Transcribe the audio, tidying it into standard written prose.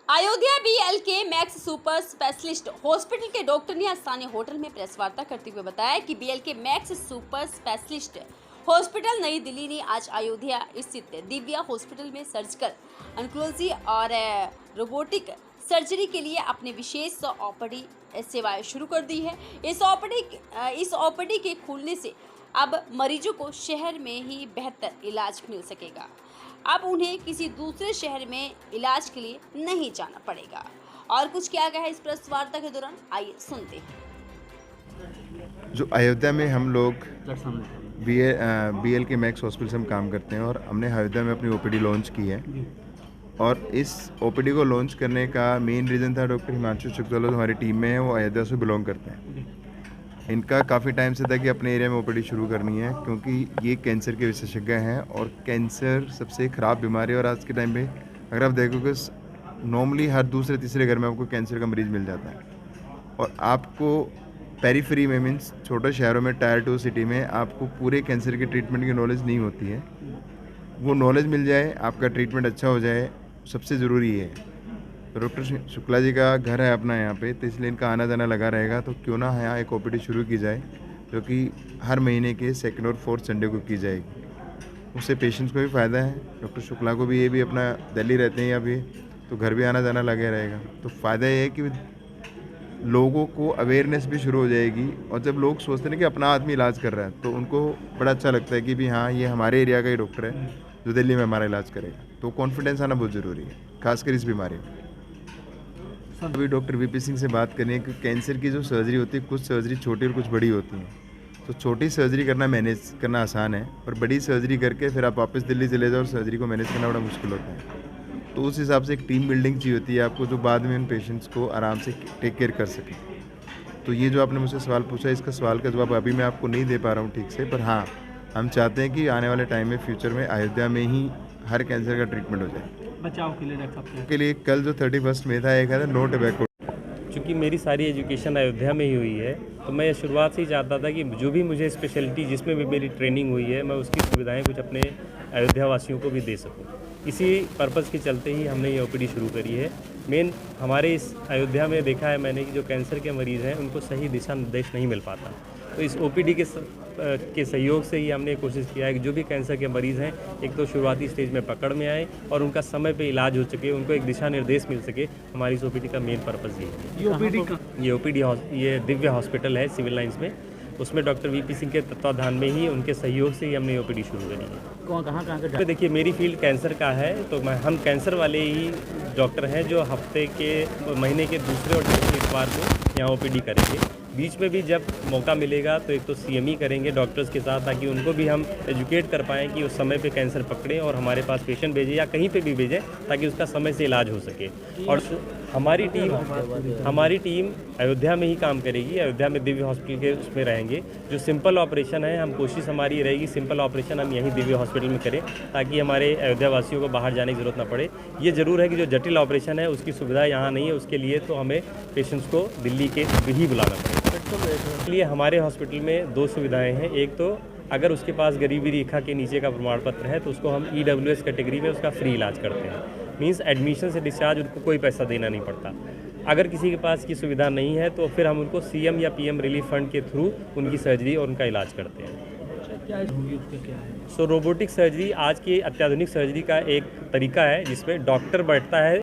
Ayodhya BL के max super specialist hospital के doctor ने स्थानीय होटल में प्रेस वार्ता करते हुए बताया कि बीएल के मैक्स सुपर स्पेशलिस्ट हॉस्पिटल नई दिल्ली ने आज अयोध्या स्थित दिव्या हॉस्पिटल में सर्जिकल ऑन्कोलॉजी और रोबोटिक सर्जरी के लिए अपने विशेष ओपीडी सेवाएं शुरू कर दी है। इस ओपीडी के खुलने से अब मरीजों को शहर में ही बेहतर इलाज मिल सकेगा। अब उन्हें किसी दूसरे शहर में इलाज के लिए नहीं जाना पड़ेगा। और कुछ क्या गया है इस प्रेस वार्ता के दौरान, आइए सुनते हैं। जो अयोध्या में हम लोग बीएल के मैक्स हॉस्पिटल से हम काम करते हैं और हमने अयोध्या में अपनी ओपीडी लॉन्च की है। और इस ओपीडी को लॉन्च करने का मेन रीज़न था डॉक्टर हिमांशु शुक्ला जो हमारी टीम में है, वो अयोध्या से बिलोंग करते हैं। इनका काफ़ी टाइम से था कि अपने एरिया में ओपीडी शुरू करनी है, क्योंकि ये कैंसर के विशेषज्ञ हैं और कैंसर सबसे ख़राब बीमारी है। और आज के टाइम पे अगर आप देखोगे नॉर्मली हर दूसरे तीसरे घर में आपको कैंसर का मरीज़ मिल जाता है। और आपको पेरीफेरी में मीन्स छोटे शहरों में टायर 2 सिटी में आपको पूरे कैंसर के ट्रीटमेंट की नॉलेज नहीं होती है। वो नॉलेज मिल जाए, आपका ट्रीटमेंट अच्छा हो जाए, सबसे ज़रूरी है। तो डॉक्टर शुक्ला जी का घर है अपना यहाँ पे, तो इसलिए इनका आना जाना लगा रहेगा। तो क्यों ना यहाँ एक ओपीडी शुरू की जाए जो कि हर महीने के 2nd और 4th संडे को की जाएगी। उससे पेशेंट्स को भी फ़ायदा है, डॉक्टर शुक्ला को भी। ये भी अपना दिल्ली रहते हैं अभी, तो घर भी आना जाना लगे रहेगा। तो फ़ायदा ये है कि लोगों को अवेयरनेस भी शुरू हो जाएगी। और जब लोग सोचते हैं कि अपना आदमी इलाज कर रहा है, तो उनको बड़ा अच्छा लगता है कि भी हाँ, ये हमारे एरिया का ही डॉक्टर है जो दिल्ली में हमारा इलाज करेगा। तो कॉन्फिडेंस आना बहुत ज़रूरी है, खासकर इस बीमारी में। अभी डॉक्टर वीपी सिंह से बात करें कि कैंसर की जो सर्जरी होती है, कुछ सर्जरी छोटी और कुछ बड़ी होती हैं। तो छोटी सर्जरी करना मैनेज करना आसान है, और बड़ी सर्जरी करके फिर आप वापस दिल्ली चले जाओ और सर्जरी को मैनेज करना बड़ा मुश्किल होता है। तो उस हिसाब से एक टीम बिल्डिंग चाहिए होती है आपको, जो बाद में उन पेशेंट्स को आराम से टेक केयर कर सके। तो ये जो आपने मुझसे सवाल पूछा, इसका सवाल का जवाब अभी मैं आपको नहीं दे पा रहा हूँ ठीक से, पर हाँ, हम चाहते हैं कि आने वाले टाइम में फ्यूचर में अयोध्या में ही हर कैंसर का ट्रीटमेंट हो जाए। बचाव के लिए डॉक्टर के लिए कल जो 31 मई था, एक है नो टोबैको। चूँकि मेरी सारी एजुकेशन अयोध्या में ही हुई है, तो मैं शुरुआत से ही चाहता था कि जो भी मुझे स्पेशलिटी जिसमें भी मेरी ट्रेनिंग हुई है, मैं उसकी सुविधाएं कुछ अपने अयोध्या वासियों को भी दे सकूं। इसी पर्पज़ के चलते ही हमने ये ओपीडी शुरू करी है। मेन हमारे इस अयोध्या में देखा है मैंने कि जो कैंसर के मरीज़ हैं उनको सही दिशा निर्देश नहीं मिल पाता। तो इस ओपीडी के सहयोग से ही हमने कोशिश किया है कि जो भी कैंसर के मरीज़ हैं, एक तो शुरुआती स्टेज में पकड़ में आए और उनका समय पे इलाज हो सके, उनको एक दिशा निर्देश मिल सके। हमारी इस ओपीडी का मेन पर्पज़ ये है। ये दिव्या हॉस्पिटल है सिविल लाइंस में, उसमें डॉक्टर वीपी सिंह के तत्वाधान में ही, उनके सहयोग से ही हमने ओपीडी शुरू करी है। कहाँ से? देखिए, मेरी फील्ड कैंसर का है, तो हम कैंसर वाले ही डॉक्टर हैं जो महीने के दूसरे और तीसरे इतवार को यहाँ ओपीडी करेंगे। बीच में भी जब मौका मिलेगा तो एक तो सीएमई करेंगे डॉक्टर्स के साथ, ताकि उनको भी हम एजुकेट कर पाएँ कि उस समय पे कैंसर पकड़ें और हमारे पास पेशेंट भेजें या कहीं पे भी भेजें, ताकि उसका समय से इलाज हो सके। और हमारी टीम अयोध्या में ही काम करेगी। अयोध्या में दिव्य हॉस्पिटल के उसमें रहेंगे। जो सिंपल ऑपरेशन है, हम कोशिश हमारी रहेगी सिंपल ऑपरेशन हम यहीं दिव्य हॉस्पिटल में करें, ताकि हमारे अयोध्या वासियों को बाहर जाने की ज़रूरत ना पड़े। ये ज़रूर है कि जो जटिल ऑपरेशन है उसकी सुविधा यहाँ नहीं है, उसके लिए तो हमें पेशेंट्स को दिल्ली के ही बुलाना पड़ेगा। इसलिए हमारे हॉस्पिटल में 2 सुविधाएं हैं। एक तो अगर उसके पास गरीबी रेखा के नीचे का प्रमाण पत्र है, तो उसको हम EWS कैटेगरी में उसका फ्री इलाज करते हैं। मीन्स एडमिशन से डिस्चार्ज उनको कोई पैसा देना नहीं पड़ता। अगर किसी के पास की सुविधा नहीं है, तो फिर हम उनको CM या PM रिलीफ फंड के थ्रू उनकी सर्जरी और उनका इलाज करते हैं। रोबोटिक सर्जरी आज की अत्याधुनिक सर्जरी का एक तरीका है, जिसमें डॉक्टर बैठता है